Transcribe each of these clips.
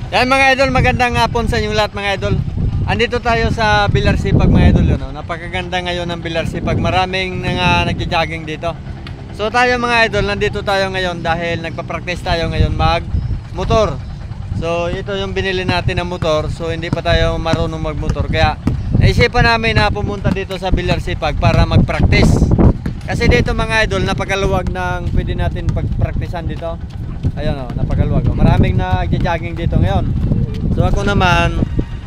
Yan mga idol, magandang hapon sa inyong lahat mga idol. Andito tayo sa Bilar Sipag mga idol, no? Napakaganda ngayon ng Bilar Sipag. Maraming nagja-jogging dito. So tayo mga idol, nandito tayo ngayon dahil nagpa-practice tayo ngayon mag-motor. So ito yung binili natin ng motor. So hindi pa tayo marunong mag-motor. Kaya naisipan namin na pumunta dito sa Bilar Sipag para mag-practice. Kasi dito mga idol, napakaluwag ng pwede natin pag-practicean dito. Ayun o, napakaluwag o. Maraming nagja-jogging dito ngayon. So ako naman,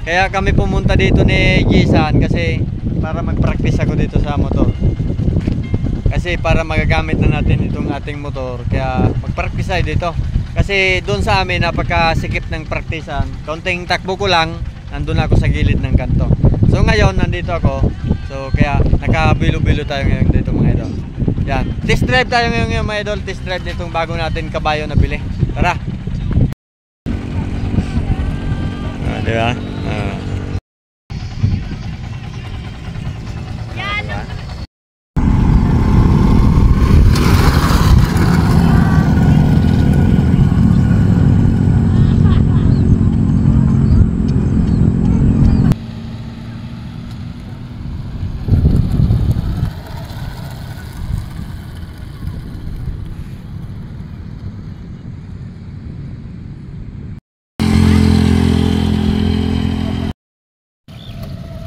kaya kami pumunta dito ni Gisan kasi para mag-practice ako dito sa motor. Kasi para magagamit na natin itong ating motor. Kaya mag-practice tayo dito. Kasi doon sa amin napakasikip ng practicean. Kaunting takbo ko lang, nandun ako sa gilid ng kanto. So ngayon, nandito ako. So kaya nakabilo-bilo tayo ngayon dito mga idol. Yan, test drive tayo ngayon mga idol. Test drive nitong bago natin kabayo na bili. Tara. Diba?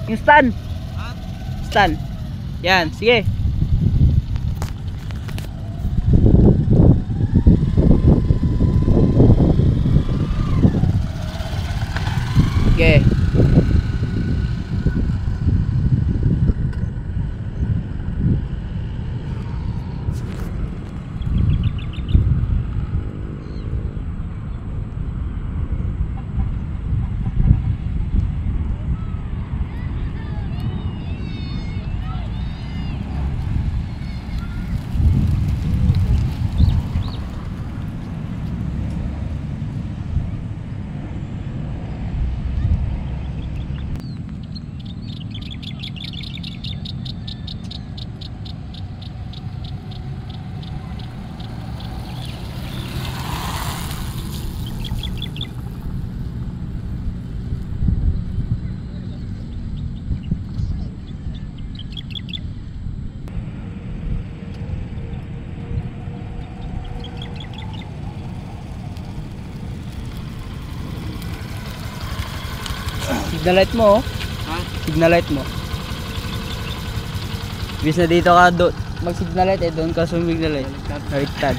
Yung stand. Stand. Yan, sige. Okay. Signal light mo, oh. Ha? Signal light mo. Bis na dito ka mag signal light, doon ka sumignal light. Baliktad.